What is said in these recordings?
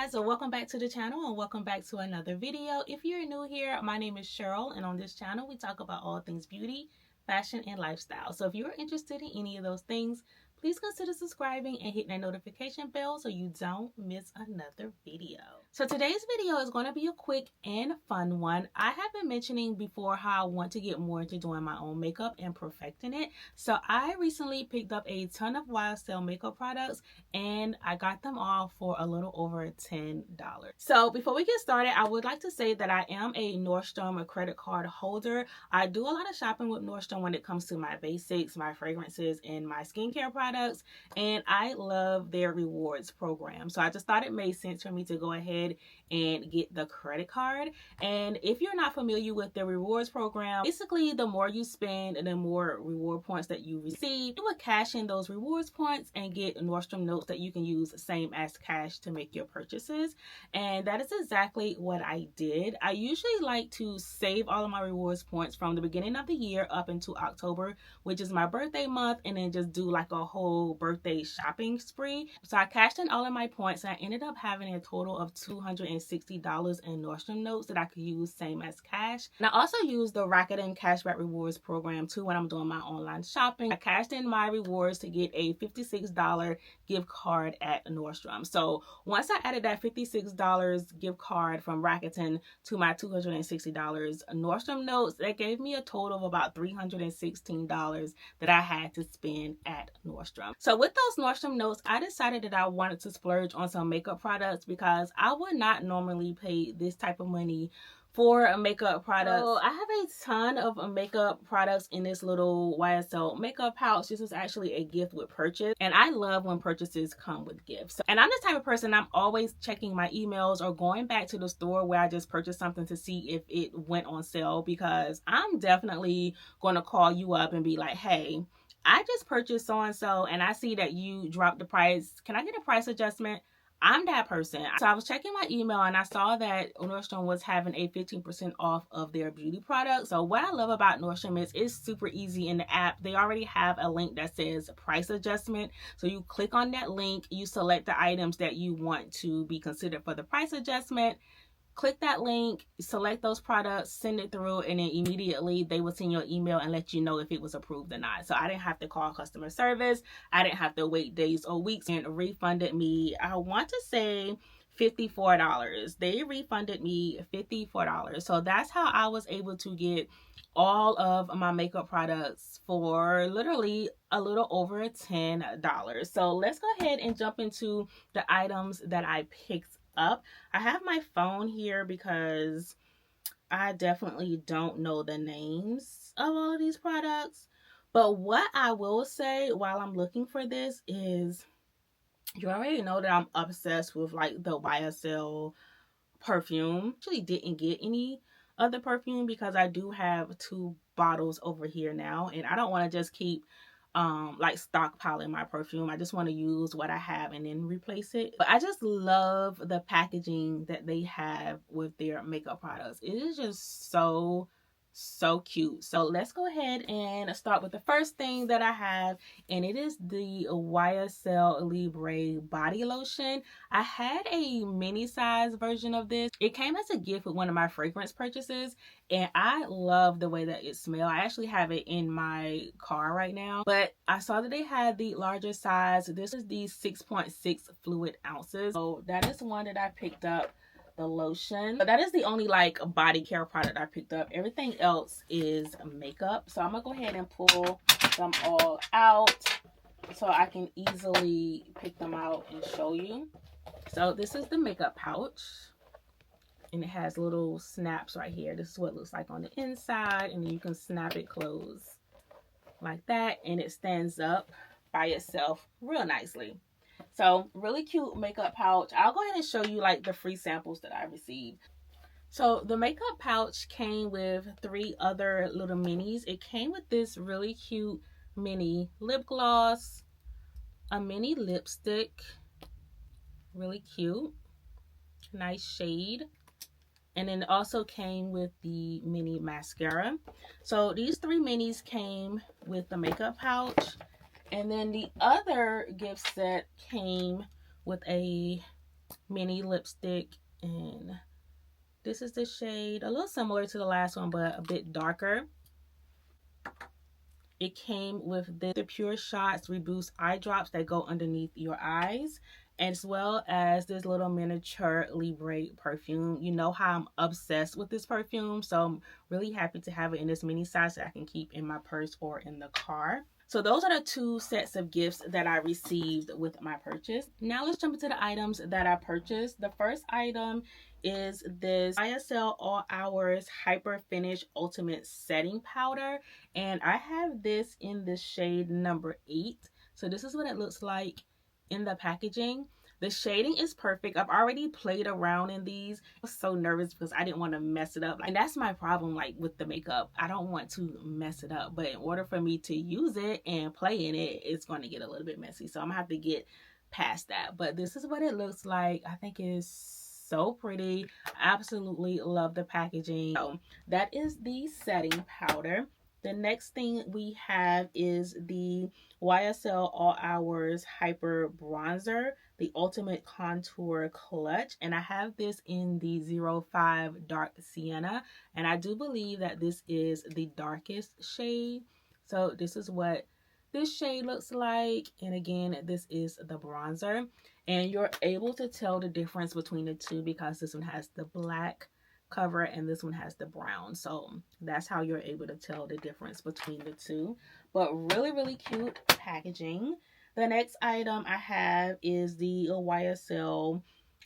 guys, so welcome back to the channel and welcome back to another video. If you're new here, my name is Cheryl, and on this channel we talk about all things beauty, fashion, and lifestyle. So if you're interested in any of those things, please consider subscribing and hitting that notification bell so you don't miss another video. So today's video is going to be a quick and fun one. I have been mentioning before how I want to get more into doing my own makeup and perfecting it. So I recently picked up a ton of YSL makeup products and I got them all for a little over $10. So before we get started, I would like to say that I am a Nordstrom credit card holder. I do a lot of shopping with Nordstrom when it comes to my basics, my fragrances, and my skincare products, and I love their rewards program. So I just thought it made sense for me to go ahead and get the credit card. And if you're not familiar with the rewards program, basically the more you spend and the more reward points that you receive, you would cash in those rewards points and get Nordstrom notes that you can use same as cash to make your purchases. And that is exactly what I did. I usually like to save all of my rewards points from the beginning of the year up into October, which is my birthday month, and then just do like a whole birthday shopping spree. So I cashed in all of my points and I ended up having a total of $260 in Nordstrom notes that I could use same as cash. And I also use the Rakuten cashback rewards program too when I'm doing my online shopping. I cashed in my rewards to get a $56 gift card at Nordstrom. So once I added that $56 gift card from Rakuten to my $260 Nordstrom notes, that gave me a total of about $316 that I had to spend at Nordstrom. So with those Nordstrom notes, I decided that I wanted to splurge on some makeup products because I would not normally pay this type of money for a makeup product. So I have a ton of makeup products in this little YSL makeup pouch. This is actually a gift with purchase, and I love when purchases come with gifts. And I'm the type of person, I'm always checking my emails or going back to the store where I just purchased something to see if it went on sale, because I'm definitely going to call you up and be like, hey, I just purchased so-and-so and I see that you dropped the price. Can I get a price adjustment? I'm that person. So I was checking my email and I saw that Nordstrom was having a 15% off of their beauty products. So what I love about Nordstrom is it's super easy in the app. They already have a link that says price adjustment. So you click on that link, you select the items that you want to be considered for the price adjustment. Click that link, select those products, send it through, and then immediately they will send you an email and let you know if it was approved or not. So I didn't have to call customer service. I didn't have to wait days or weeks, and refunded me, I want to say $54. They refunded me $54. So that's how I was able to get all of my makeup products for literally a little over $10. So let's go ahead and jump into the items that I picked up. I have my phone here because I definitely don't know the names of all of these products. But what I will say while I'm looking for this is, you already know that I'm obsessed with like the YSL perfume. Actually didn't get any other perfume because I do have 2 bottles over here now, and I don't want to just keep like stockpiling my perfume. I just want to use what I have and then replace it. But I just love the packaging that they have with their makeup products. It is just so cute. So let's go ahead and start with the first thing that I have, and it is the YSL Libre body lotion. I had a mini size version of this. It came as a gift with one of my fragrance purchases, and I love the way that it smells. I actually have it in my car right now, but I saw that they had the larger size. This is the 6.6 fluid ounces. So that is one that I picked up. The lotion. But that is the only like body care product I picked up. Everything else is makeup. So I'm gonna go ahead and pull them all out so I can easily pick them out and show you. So this is the makeup pouch, and it has little snaps right here. This is what it looks like on the inside, and then you can snap it closed like that, and it stands up by itself real nicely. So really cute makeup pouch. I'll go ahead and show you like the free samples that I received. So the makeup pouch came with 3 other little minis. It came with this really cute mini lip gloss, a mini lipstick, really cute, nice shade. And then it also came with the mini mascara. So these 3 minis came with the makeup pouch. And then the other gift set came with a mini lipstick, and this is the shade, a little similar to the last one, but a bit darker. It came with the Pure Shots Reboost eye drops that go underneath your eyes, as well as this little miniature Libre perfume. You know how I'm obsessed with this perfume, so I'm really happy to have it in this mini size that I can keep in my purse or in the car. So those are the two sets of gifts that I received with my purchase. Now let's jump into the items that I purchased. The first item is this YSL All Hours Hyper Finish Ultimate Setting Powder. And I have this in the shade number 8. So this is what it looks like in the packaging. The shading is perfect. I've already played around in these. I was so nervous because I didn't want to mess it up. And that's my problem, like with the makeup. I don't want to mess it up. But in order for me to use it and play in it, it's going to get a little bit messy. So I'm going to have to get past that. But this is what it looks like. I think it's so pretty. I absolutely love the packaging. So that is the setting powder. The next thing we have is the YSL All Hours Hyper Bronzer, the Ultimate Contour Clutch. And I have this in the 05 Dark Sienna. And I do believe that this is the darkest shade. So this is what this shade looks like. And again, this is the bronzer. And you're able to tell the difference between the two because this one has the black cover and this one has the brown. So that's how you're able to tell the difference between the two. But really cute packaging. The next item I have is the YSL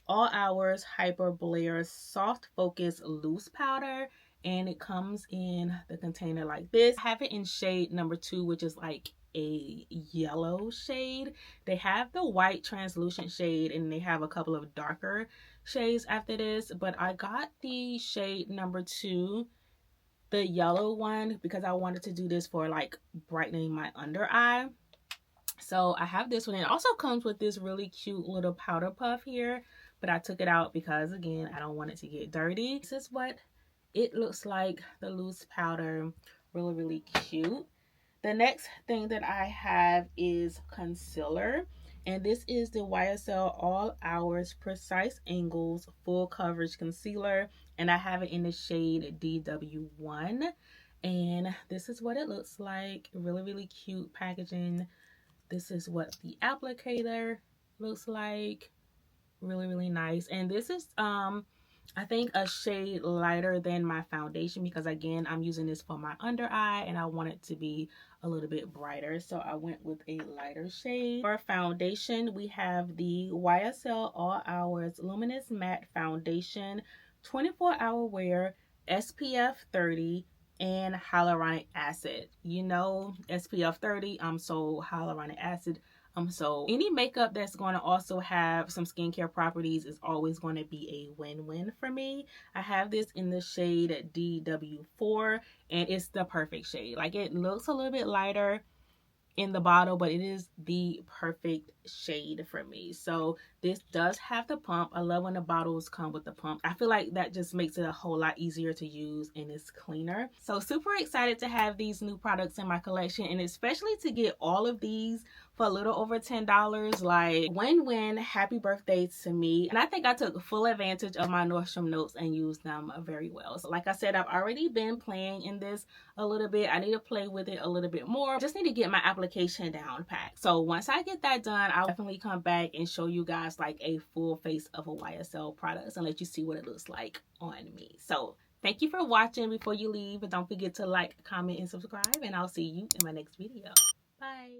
All Hours Hyper Blare Soft Focus Loose Powder. And it comes in the container like this. I have it in shade number 2, which is like a yellow shade. They have the white translucent shade and they have a couple of darker shades after this, but I got the shade number 2, the yellow one, because I wanted to do this for like brightening my under eye. So I have this one. It also comes with this really cute little powder puff here, but I took it out because again, I don't want it to get dirty. This is what it looks like, the loose powder. Really cute. The next thing that I have is concealer. And this is the YSL All Hours Precise Angles Full Coverage Concealer. And I have it in the shade DW1. And this is what it looks like. Really cute packaging. This is what the applicator looks like. Really nice. And this is I think a shade lighter than my foundation because again, I'm using this for my under eye and I want it to be a little bit brighter. So I went with a lighter shade. For foundation, we have the YSL All Hours Luminous Matte Foundation, 24-hour wear, SPF 30, and hyaluronic acid. You know, SPF 30, I'm so hyaluronic acid. So any makeup that's going to also have some skincare properties is always going to be a win-win for me. I have this in the shade DW4 and it's the perfect shade. Like it looks a little bit lighter in the bottle, but it is the perfect shade for me. So this does have the pump. I love when the bottles come with the pump. I feel like that just makes it a whole lot easier to use and it's cleaner. So super excited to have these new products in my collection and especially to get all of these for a little over $10. Like win-win. Happy birthday to me. And I think I took full advantage of my Nordstrom notes and used them very well. So like I said, I've already been playing in this a little bit. I need to play with it a little bit more. Just need to get my application down packed. So once I get that done, I'll definitely come back and show you guys like a full face of a YSL products and let you see what it looks like on me. So thank you for watching. Before you leave, don't forget to like, comment, and subscribe, and I'll see you in my next video. Bye.